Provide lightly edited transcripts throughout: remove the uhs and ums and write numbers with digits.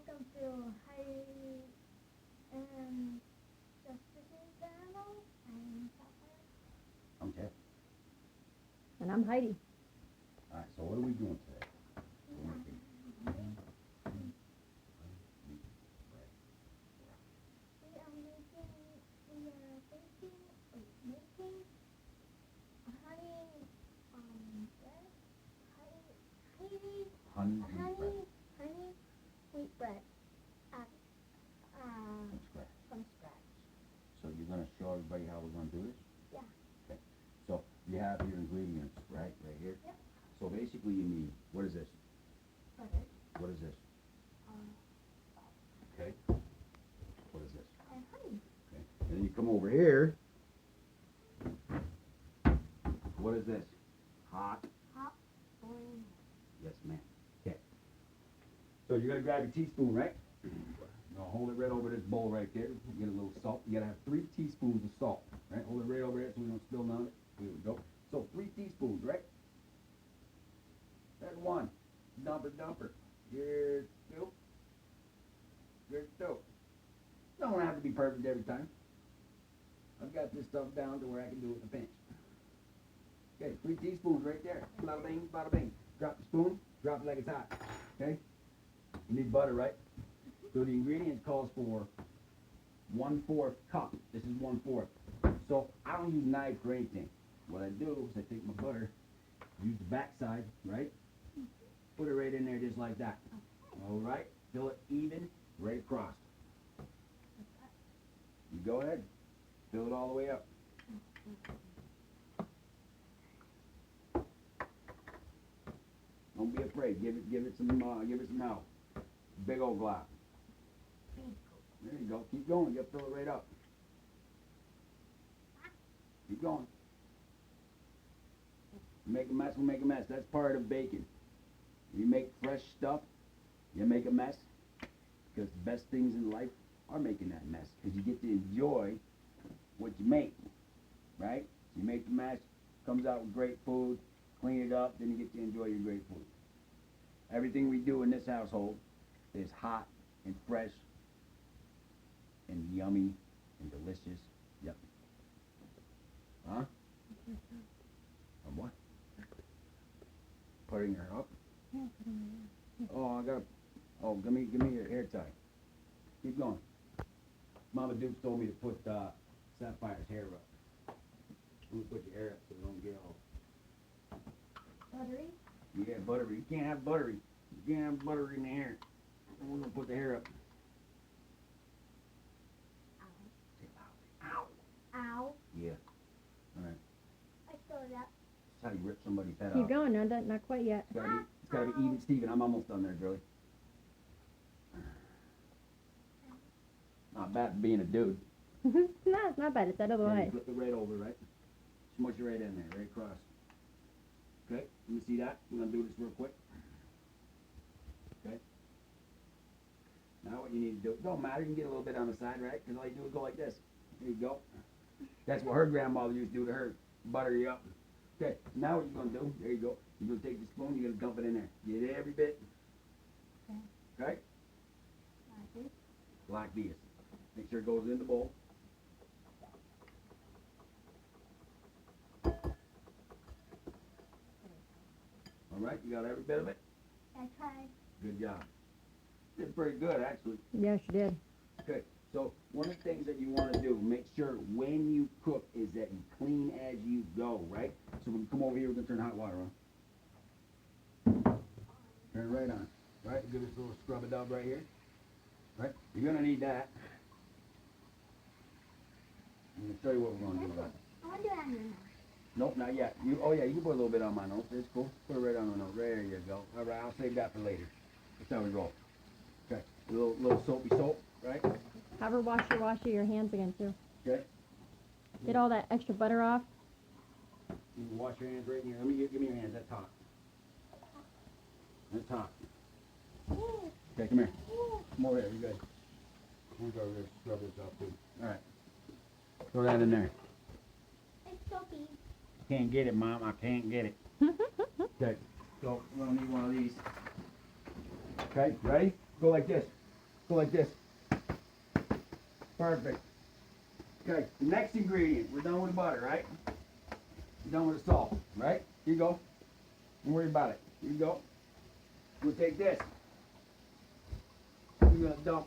welcome to Heidi and Justice's channel. I'm Sapphire. I'm Ted. And I'm Heidi. Alright, so what are we doing today? We're making We are making honey honey wheat bread honey wheat bread at, from scratch. from scratch. So you're gonna show everybody how we're gonna do this? Yeah. Okay. So you have your ingredients, right here. Yep. So basically you need, what is this? Butter. What is this? Salt. Okay. What is this? And honey. Okay. And then you come over here. What is this? Hot. Hot boiling. Yes, ma'am. Okay. So you're gonna grab your teaspoon, right? You're gonna hold it right over this bowl right there. You get a little salt. You gotta have 3 teaspoons of salt, right? Hold it right over there so we don't spill none of it. Here we go. So 3 teaspoons, right? That's 1. Dumper. Here's 2. Here's 2. Don't have to be perfect every time. I've got this stuff down to where I can do it in a pinch. Okay, 3 teaspoons right there. Bada bing, bada bing. Drop the spoon, drop it like it's hot. Okay? You need butter, right? So the ingredients calls for 1/4 cup. This is 1/4. So I don't use knife or anything. What I do is I take my butter, use the back side, right? Put it right in there just like that. Alright? Fill it even, right across. You go ahead. Fill it all the way up. Don't be afraid. Give it some help. Big old glass. There you go. Keep going. You fill it right up. Keep going. Make a mess, we'll make a mess. That's part of baking. You make fresh stuff, you make a mess. Because the best things in life are making that mess. Because you get to enjoy what you make. Right? So you make the mess, comes out with great food, clean it up, then you get to enjoy your great food. Everything we do in this household is hot and fresh and yummy and delicious. Yep. Huh? Or what? Putting her up? Oh, I got. Oh, give me your hair tie. Keep going. Mama Duke told me to put Sapphire's hair up. You put your hair up so it don't get all. Buttery. Yeah, buttery. You can't have buttery. You can't have butter in the hair. I'm gonna put the hair up. Ow. Ow. Yeah. Alright. I saw that. That's how you rip somebody's head Keep off. going, not quite yet. It's gotta be even, Steven. I'm almost done there, girlie. Not bad for being a dude. No, it's not bad. It's that other Yeah, you way. flip it right over, right? Smush it right in there, right across. Okay, let me see that. We're gonna do this real quick. Okay. Now what you need to do, it don't matter, you can get a little bit on the side, right? Because all you do is go like this. There you go. That's what her grandmother used to do to her, butter you up. Okay, now what you're gonna do, there you go. You're gonna take the spoon, you're gonna dump it in there. Get every bit. Okay. Okay? Like this. Like this. Make sure it goes in the bowl. Alright, you got every bit of it? I tried. Good job. Did pretty good, actually. Yeah, she did. Okay, so one of the things that you want to do, make sure when you cook is that you clean as you go, right? So when you come over here, we're going to turn hot water on. Turn it right on. Right, give this little scrub it up right here. Right, you're going to need that. I'm going to show you what we're going to do about it. I want to do it on your nose. Nope, not yet. Oh yeah, you can put a little bit on my nose. It's cool. Put it right on my nose. There you go. All right, I'll save that for later. That's how we roll. Okay, a little soapy soap, right? Have her wash your hands again too. Okay. Get all that extra butter off. You can wash your hands right in here. Let me give me your hands. That's hot. That's hot. Okay, come here. Come over here. You're good. I'm gonna go over here and scrub this off too. All right. Throw that in there. It's soapy. Can't get it, Mom. I can't get it. Okay. So we're gonna need one of these. Okay, ready? Go like this. Go like this. Perfect. Okay, the next ingredient. We're done with the butter, right? We're done with the salt, right? Here you go. Don't worry about it. Here you go. We'll take this. We're gonna dump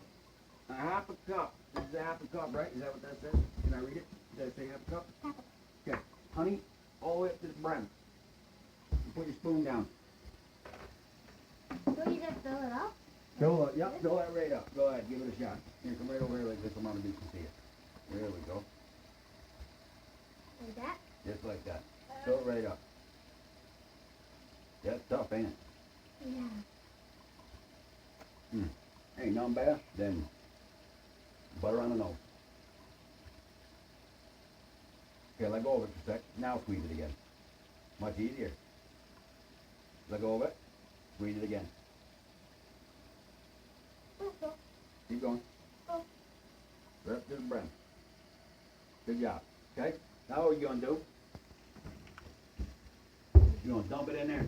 a half a cup. This is a half a cup, right? Is that what that says? Can I read it? Does it say half a cup? Half Okay. Honey, all the way up to the brim. You put your spoon down. So you just fill it up? Fill it. Yep, fill that right up. Go ahead, give it a shot. Here, come right over here like this so Mama B can see it. There we go. Like that? Just like that. Fill it right up. That's tough, ain't it? Yeah. Ain't nothing better than butter on the nose. Okay, let go of it for a sec. Now squeeze it again. Much easier. Let go of it. Squeeze it again. Also, Keep going. Oh. Right up to the brim. Good job. Okay? Now what you gonna do? You're gonna dump it in there.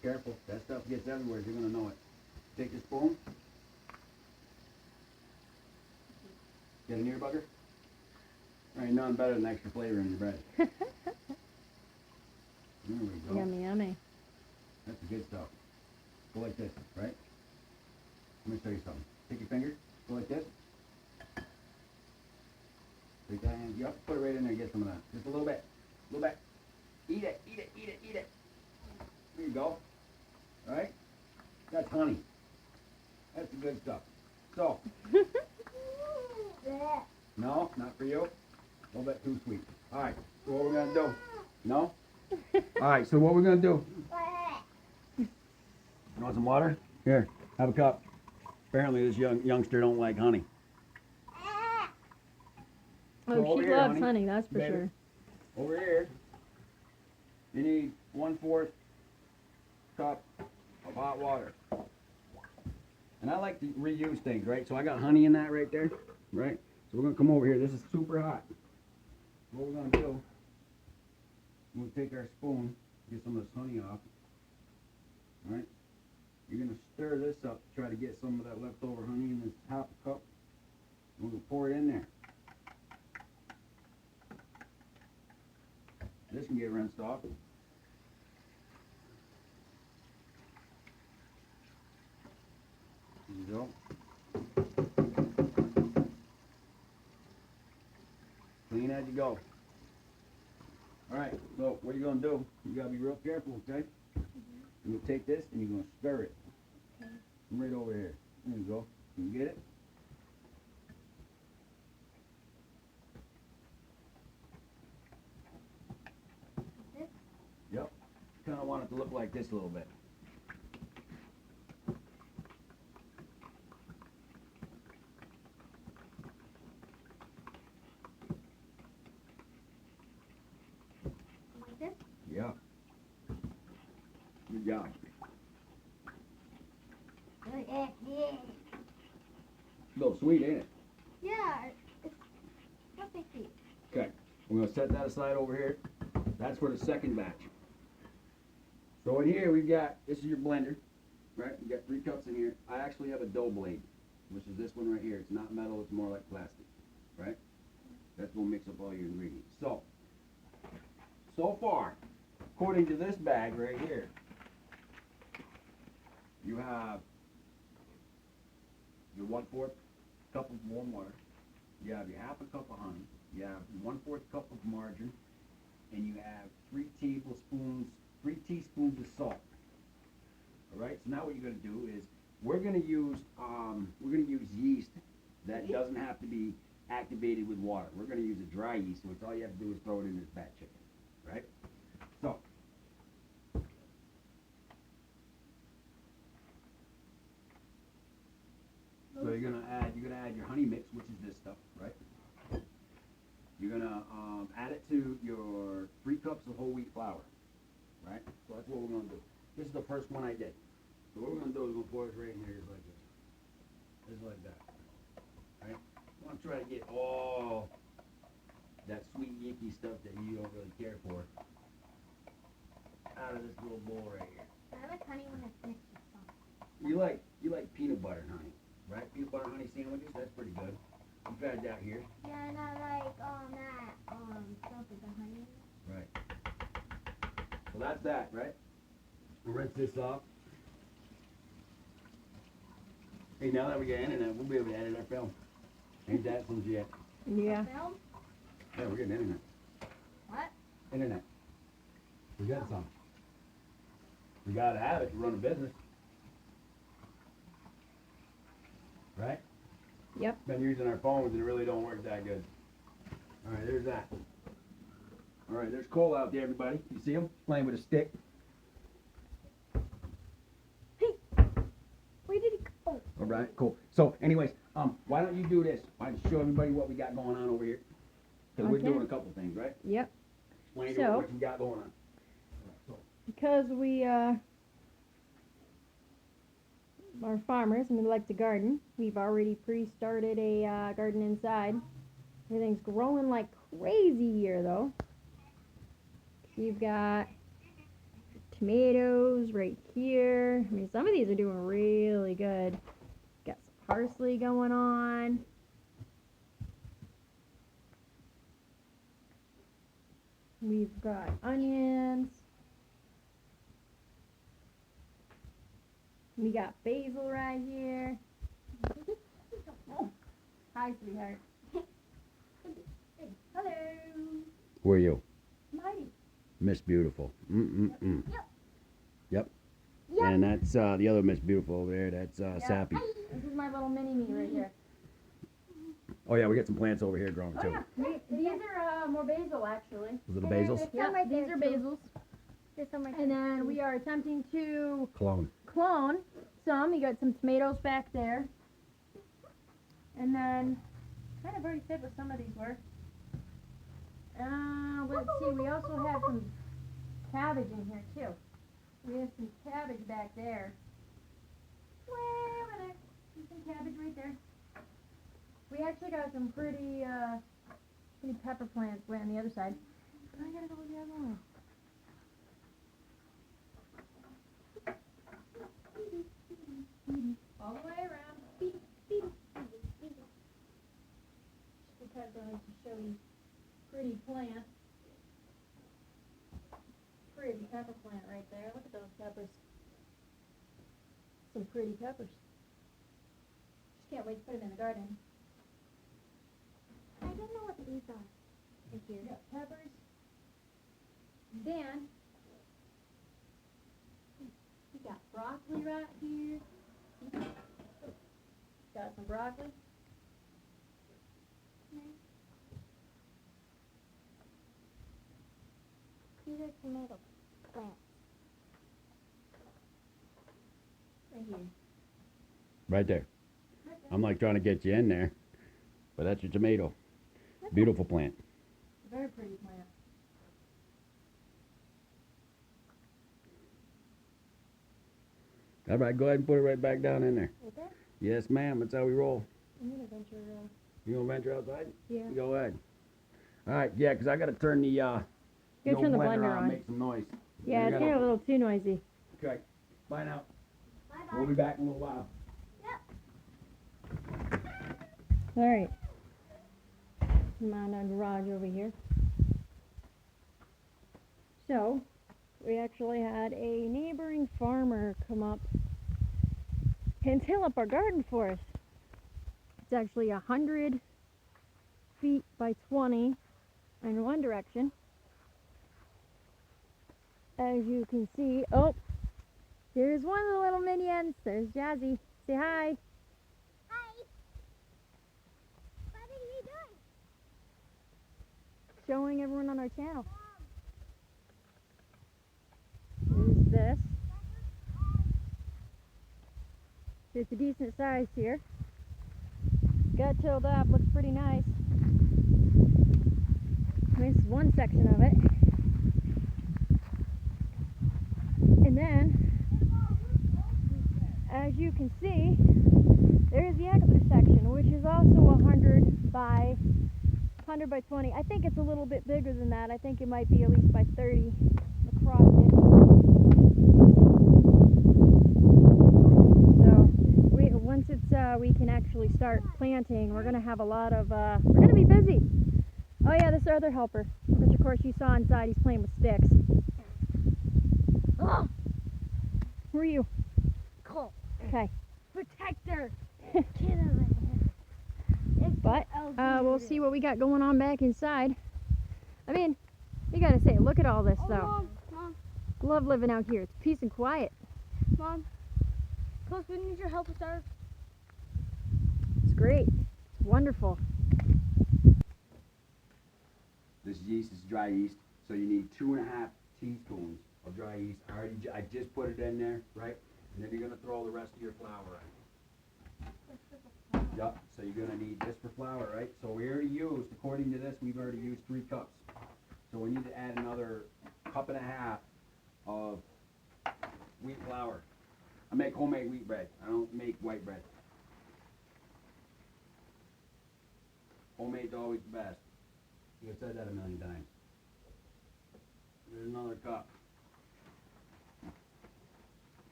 Careful, that stuff gets everywhere, you're gonna know it. Take the spoon. Get an ear bugger. There ain't nothing better than extra flavor in your bread. There we go. Yummy, yummy. That's the good stuff. Go like this, right? Let me show you something. Take your finger, go like this. Take that hand, yep, put it right in there, get some of that. Just a little bit, a little bit. Eat it, eat it, eat it, eat it. There you go. All right? That's honey. That's the good stuff. So, bleh. no, not for you. A little bit too sweet. All right, so what we're gonna do? No? All right, so what we're gonna do? Bleh. You want some water? Here, have a cup. Apparently this youngster don't like honey. Oh, So over she here, loves honey, honey, that's for baby. sure. Over here, you need 1/4 cup of hot water. And I like to reuse things, right? So I got honey in that right there, right? So we're gonna come over here. This is super hot. What we're gonna do, we'll take our spoon, get some of this honey off, right? You're gonna stir this up to try to get some of that leftover honey in this half a cup. And we'll pour it in there. This can get rinsed off. There you go. Clean as you go. Alright, so what you're gonna do, you gotta be real careful, okay? You're gonna take this and you're gonna stir it. Okay. Come right over here. There you go. Can you get it? This? Yep. Kinda want it to look like this a little bit. Like this? Yeah. Good job. Yeah. A little sweet, ain't it? Yeah. It's nothing sweet. Okay. We're gonna set that aside over here. That's for the second batch. So in here we've got, this is your blender, right? You got 3 cups in here. I actually have a dough blade, which is this one right here. It's not metal, it's more like plastic, right? That's gonna mix up all your ingredients. So far, according to this bag right here, you have your 1/4 cup of warm water. You have your half a cup of honey. You have 1/4 cup of margarine, and you have 3 teaspoons of salt. All right. So now what you're gonna do is we're gonna use yeast that doesn't have to be activated with water. We're gonna use a dry yeast, which all you have to do is throw it in this bat chicken, right? So you're gonna add your honey mix, which is this stuff, right? You're gonna add it to your 3 cups of whole wheat flour, right? So that's what we're gonna do. This is the first one I did. So what we're gonna do is we're gonna pour this right in here just like this, just like that, right? I want to try to get all that sweet yicky stuff that you don't really care for out of this little bowl right here. I like honey when it's mixed with salt. You You like peanut butter and honey, right? Peanut butter and honey sandwiches, that's pretty good. We've had that here. Yeah, and I like that stuff with the honey. Right. So that's that, right? We'll rinse this off. Hey, now that we got internet, we'll be able to edit our film. Ain't that some shit? Yeah. Film? Yeah, we're getting internet. What? Internet. We got some. We gotta have it to run a business. Right? Yep. Been using our phones and it really don't work that good. Alright, there's that. Alright, there's Cole out there, everybody. You see him? Playing with a stick. Where did he go? Alright, cool. So, anyways, why don't you do this? Why don't you show everybody what we got going on over here? Because we're Okay. doing a couple things, right? Yep. Explain So- what you got going on. Because we are farmers and we like to garden, we've already pre-started a garden inside. Everything's growing like crazy here though. You've got tomatoes right here. I mean, some of these are doing really good. Got some parsley going on. We've got onions. We got basil right here. Oh, hi, sweetheart. Hello. Who are you? Mighty. Miss Beautiful. Mm-mm-mm. Yep. Yep. Yep. And that's the other Miss Beautiful over there. That's Sappy. This is my little mini me right here. Oh yeah, we got some plants over here growing Oh too. yeah, these are more basil actually. Those are the And basils. there's Yeah, some right these there, are too. basils. There's some right And there, then too. we are attempting to Clone. clone some. You got some tomatoes back there. And then, kind of already said what some of these were. Let's see, we also have some cabbage in here too. We have some cabbage back there. Way over there. There's some cabbage right there. We actually got some pretty pepper plants way on the other side. But I gotta go the other way. All the way around. Just because I like to show you pretty plant. Pretty pepper plant right there. Look at those peppers. Some pretty peppers. Just can't wait to put them in the garden. I don't know what these are. Right We here. got peppers. Then we got broccoli right here. Got some broccoli. These are tomato plants. Right here. Right there. I'm like trying to get you in there, but that's your tomato. Beautiful plant. Very pretty plant. All right, go ahead and put it right back down in there. Right there? Yes, ma'am. That's how we roll. I'm gonna venture. You gonna venture outside? Yeah. Go ahead. All right, yeah, 'cause I gotta turn the Gotta old turn the blender blender on, on. make some noise. Yeah, You it's gotta- getting a little too noisy. Okay. Bye now. Bye-bye. We'll be back in a little while. All right. Come on, our garage over here. So, we actually had a neighboring farmer come up and till up our garden for us. It's actually 100 feet by 20 in one direction. As you can see, oh, there's one of the little minions. There's Jazzy. Say hi. Hi. What are you doing? Showing everyone on our channel. There's this. It's a decent size here. Got tilled up, looks pretty nice. This is one section of it. And then, as you can see, there's the other section, which is also 100 by 20. I think it's a little bit bigger than that. I think it might be at least by 30 across it. So, start planting, we're gonna have a lot of, we're gonna be busy. Oh yeah, this is our other helper, which of course you saw inside, he's playing with sticks. Oh! Who are you? Cool. Okay. Protector. Get over here. But, we'll see what we got going on back inside. I mean, you gotta say, look at all this Oh, though. Mom, Love living out here. It's peace and quiet. Mom. Close, we need your help with our... It's great. It's wonderful. This yeast is dry yeast, so you need 2.5 teaspoons of dry yeast. I just put it in there, right? And then you're gonna throw the rest of your flour in. Yup, so you're gonna need this for flour, right? So we already used, according to this, we've already used 3 cups. So we need to add another 1.5 cups of wheat flour. I make homemade wheat bread. I don't make white bread. Homemade's always the best. I've said that a million times. There's another cup.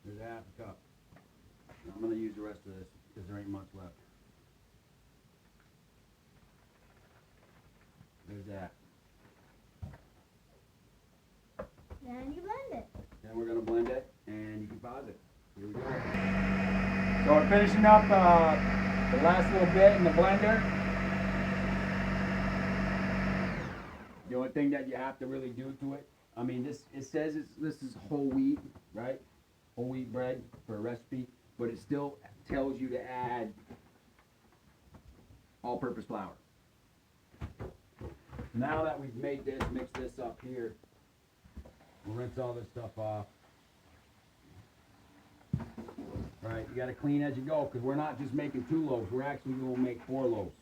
There's 1/2 cup. And I'm going to use the rest of this because there ain't much left. There's that. Then you blend it. Then we're going to blend it and you can pause it. Here we go. So we're finishing up the last little bit in the blender. The only thing that you have to really do to it, I mean, it says this is whole wheat, right? Whole wheat bread for a recipe, but it still tells you to add all-purpose flour. Now that we've made this, mix this up here, we'll rinse all this stuff off. Right, you gotta clean as you go, because we're not just making 2 loaves, we're actually gonna make 4 loaves.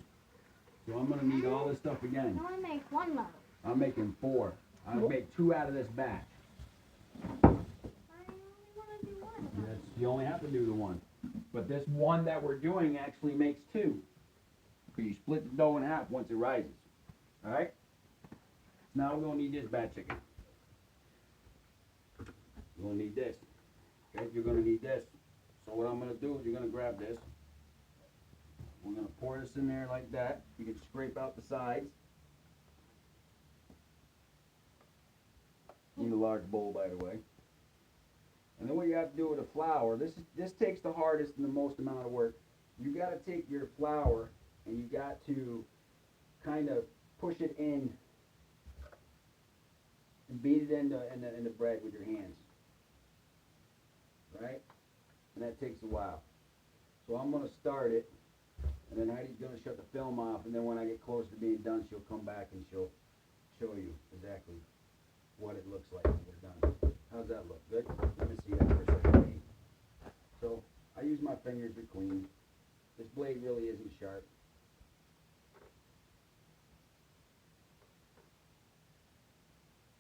So I'm gonna need all this stuff again. I only make 1 loaf. I'm making 4. I'll make 2 out of this batch. I only want to do 1. You only have to do the 1. But this one that we're doing actually makes 2. Because you split the dough in half once it rises. Alright? Now we're gonna need this bad chicken. You're gonna need this. Okay, you're gonna need this. So what I'm gonna do is you're gonna grab this. We're gonna pour this in there like that. You can scrape out the sides. Need a large bowl, by the way. And then what you have to do with the flour, this takes the hardest and the most amount of work. You gotta take your flour and you got to kind of push it in and beat it in the bread with your hands. Right? And that takes a while. So I'm going to start it, and then Heidi's going to shut the film off, and then when I get close to being done, she'll come back and she'll show you exactly what it looks like when we're done. How's that look? Good? Let me see that for a second. So I use my fingers to clean. This blade really isn't sharp.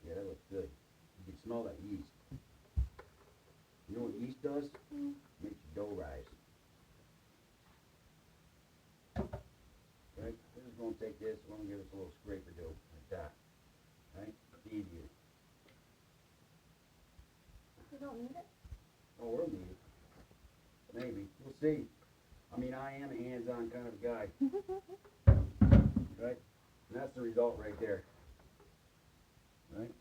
Yeah, that looks good. You can smell that yeast. You know what yeast does? Makes your dough rise. Right? We're just going to take this, we're going to give us a little scraper dough, like that. Right? Easier. You don't need it? Oh, we'll need it. Maybe. We'll see. I mean, I am a hands-on kind of a guy. Right? And that's the result right there. Right?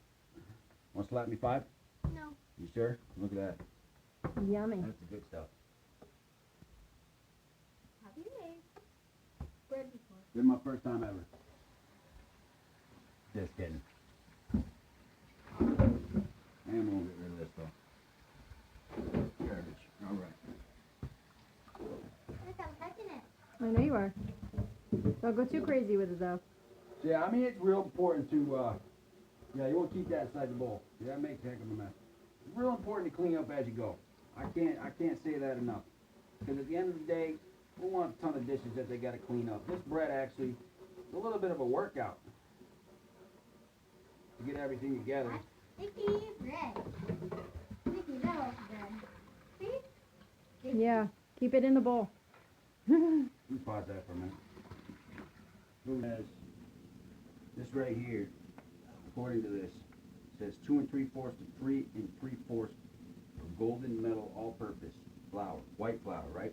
Want to slap me 5? No. You sure? Look at that. Yummy. That's the good stuff. Have you made bread before? This is my first time ever. Just kidding. I am gonna get rid of this though. Garbage. Alright. Yes, I'm touching it. I know you are. Don't go too crazy with it though. So, yeah, I mean it's real important to yeah, you want to keep that inside the bowl. Yeah, that makes a heck of a mess. It's real important to clean up as you go. I can't say that enough. Because at the end of the day, we want a ton of dishes that they got to clean up. This bread actually is a little bit of a workout to get everything together. Sticky bread. Sticky metal bread. See? Yeah, keep it in the bowl. Let me pause that for a minute. Who has this right here? According to this, it says 2 3/4 to 3 3/4 golden metal all-purpose flour, white flour, right?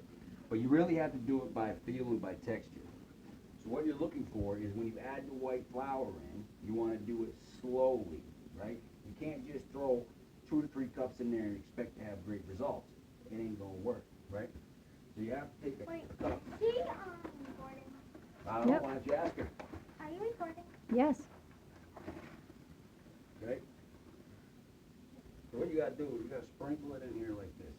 But you really have to do it by feel and by texture. So what you're looking for is when you add the white flour in, you want to do it slowly, right? You can't just throw 2 to 3 cups in there and expect to have great results. It ain't gonna work, right? So you have to take a Wait. cup. She recording. I don't know, Yep. why don't you ask her, Are you recording? Yes. okay? So what you gotta do, you gotta sprinkle it in here like this.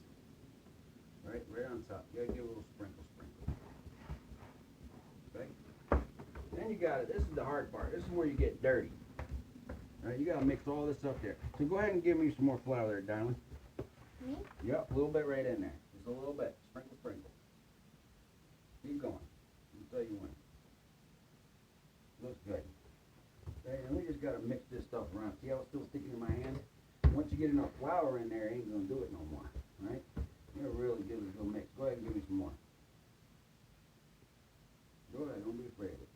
Right on top. You gotta give it a little sprinkle. Okay? Then you gotta, this is the hard part. This is where you get dirty. Alright, you gotta mix all this up there. So go ahead and give me some more flour there, darling. Me? Yep, a little bit right in there. Just a little bit. Sprinkle. Keep going. I'll tell you when. Looks good. Okay, and we just gotta mix this stuff around. See how it's still sticking in my hand? Once you get enough flour in there, it ain't gonna do it no more. Alright? You gotta really give it a good mix. Go ahead and give me some more. Go ahead, don't be afraid of it.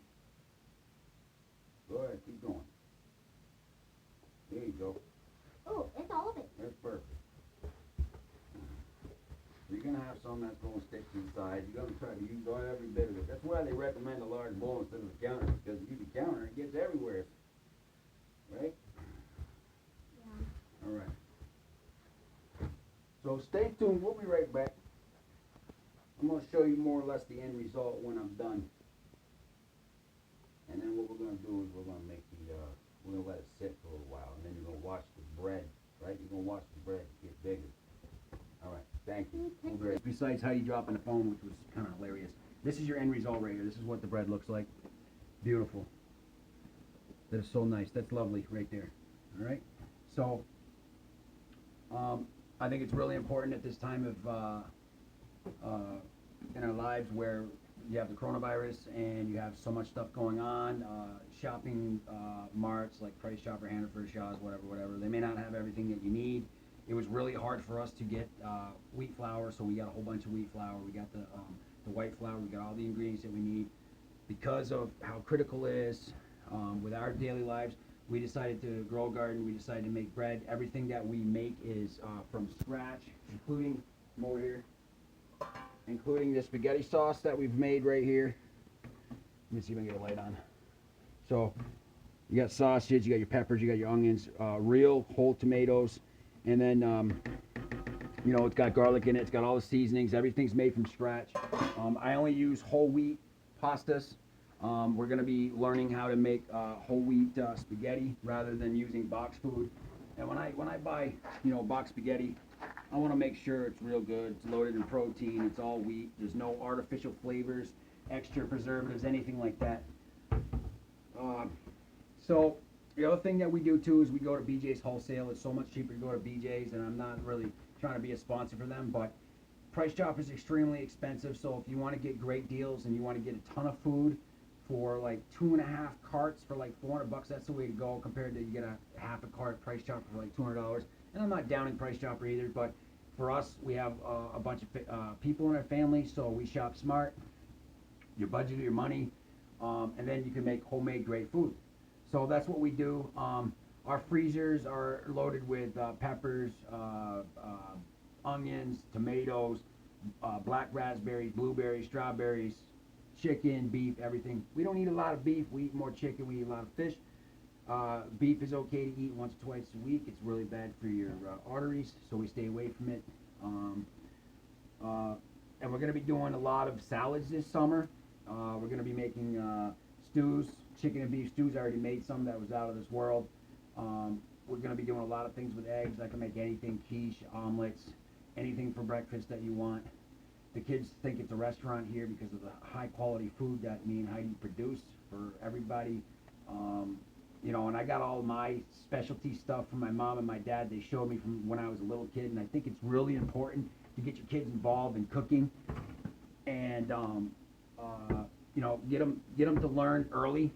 Go ahead, keep going. There you go. Oh, it's all of it. That's perfect. You're gonna have some that's gonna stick inside. You're gonna try to use all every bit of it. That's why they recommend a large bowl instead of a counter, because if you use a counter, it gets everywhere. Right? Yeah. All right. So stay tuned. We'll be right back. I'm gonna show you more or less the end result when I'm done. And then what we're gonna do is we're gonna make we're gonna let it sit for a little while, and then you're gonna watch the bread, right? You're gonna watch the bread get bigger. All right, thank you. We'll be right- Besides how you drop on the phone, which was kind of hilarious, this is your end result right here. This is what the bread looks like. Beautiful. That is so nice. That's lovely right there. All right. So, I think it's really important at this time of in our lives where you have the coronavirus and you have so much stuff going on, shopping marts like Price Chopper, Hannaford, Shaw's, whatever. They may not have everything that you need. It was really hard for us to get wheat flour, so we got a whole bunch of wheat flour. We got the white flour. We got all the ingredients that we need. Because of how critical it is with our daily lives, we decided to grow a garden. We decided to make bread. Everything that we make is from scratch, including from over here. Including the spaghetti sauce that we've made right here. Let me see if I can get a light on. So, you got sausage, you got your peppers, you got your onions, real whole tomatoes, and then, you know, it's got garlic in it, it's got all the seasonings, everything's made from scratch. I only use whole wheat pastas. We're going to be learning how to make whole wheat spaghetti rather than using box food. And when I buy, you know, box spaghetti, I want to make sure it's real good. It's loaded in protein. It's all wheat. There's no artificial flavors, extra preservatives, anything like that. So the other thing that we do too is we go to BJ's Wholesale. It's so much cheaper to go to BJ's, and I'm not really trying to be a sponsor for them, but Price Chopper is extremely expensive. So if you want to get great deals and you want to get a ton of food for like 2.5 carts for like $400, that's the way to go compared to you get a half a cart at Price Chopper for like $200. And I'm not downing Price Chopper either, but for us, we have a bunch of people in our family, so we shop smart. You budget your money, and then you can make homemade great food. So that's what we do. Our freezers are loaded with peppers, onions, tomatoes, black raspberries, blueberries, strawberries, chicken, beef, everything. We don't eat a lot of beef. We eat more chicken. We eat a lot of fish. Beef is okay to eat once or twice a week. It's really bad for your arteries, so we stay away from it. And we're going to be doing a lot of salads this summer. We're going to be making stews, chicken and beef stews. I already made some that was out of this world. We're going to be doing a lot of things with eggs. I can make anything, quiche, omelets, anything for breakfast that you want. The kids think it's a restaurant here because of the high quality food that me and Heidi produce for everybody. You know, and I got all my specialty stuff from my mom and my dad. They showed me from when I was a little kid, and I think it's really important to get your kids involved in cooking, and you know, get them to learn early,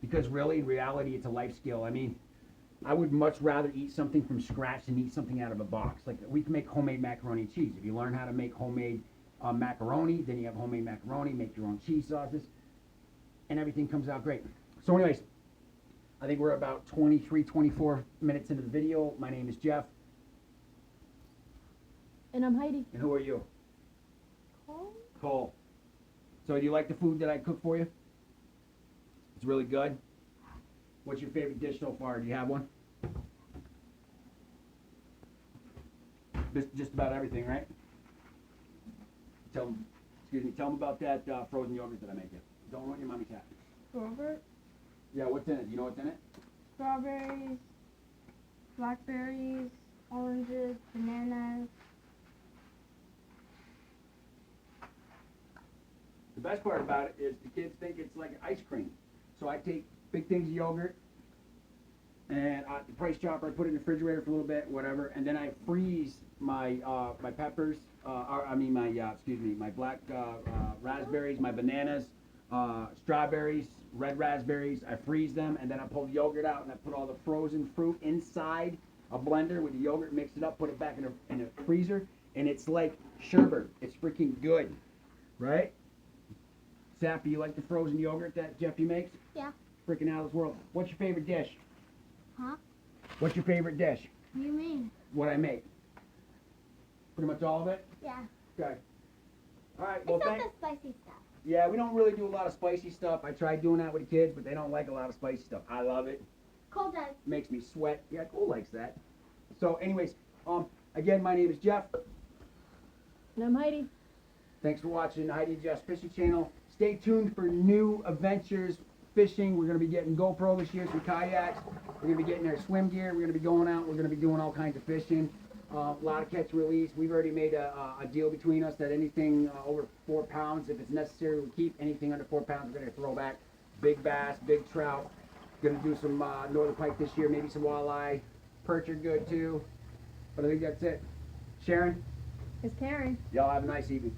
because really, in reality, it's a life skill. I mean, I would much rather eat something from scratch than eat something out of a box. Like, we can make homemade macaroni and cheese. If you learn how to make homemade macaroni, then you have homemade macaroni. Make your own cheese sauces, and everything comes out great. So, anyways. I think we're about 23, 24 minutes into the video. My name is Jeff. And I'm Heidi. And who are you? Cold? Cole. So do you like the food that I cook for you? It's really good. What's your favorite dish so far? Do you have one? Just about everything, right? Tell them, tell them about that frozen yogurt that I make you. Don't ruin your mommy's hat. Yogurt, Yeah, what's in it? Do you know what's in it? strawberries, blackberries, oranges, bananas. The best part about it is the kids think it's like ice cream. So I take big things of yogurt and the price chopper, I put it in the refrigerator for a little bit, whatever, and then I freeze my my peppers, my black raspberries, my bananas, strawberries, red raspberries. I freeze them, and then I pull the yogurt out, and I put all the frozen fruit inside a blender with the yogurt, mix it up, put it back in a freezer, and it's like sherbet. It's freaking good, right? Sappy, you like the frozen yogurt that Jeffy makes? Yeah. Freaking out of this world. What's your favorite dish? Huh? What's your favorite dish? What do you mean? What I make? Pretty much all of it? Yeah. Okay. All right, well, Except the spicy stuff. Yeah, we don't really do a lot of spicy stuff. I tried doing that with the kids, but they don't like a lot of spicy stuff. I love it. Cold does. Makes me sweat. Yeah, Cole likes that. So, anyways, again, my name is Jeff. And I'm Heidi. Thanks for watching Heidi and Jeff's Fishing Channel. Stay tuned for new adventures fishing. We're going to be getting GoPro this year, some kayaks. We're going to be getting our swim gear. We're going to be going out. We're going to be doing all kinds of fishing. A lot of catch release. We've already made a deal between us that anything over 4 pounds, if it's necessary, we'll keep. Anything under 4 pounds, we're going to throw back. Big bass, big trout. Going to do some northern pike this year, maybe some walleye. Perch are good too. But I think that's it. Sharon, It's Karen. y'all have a nice evening.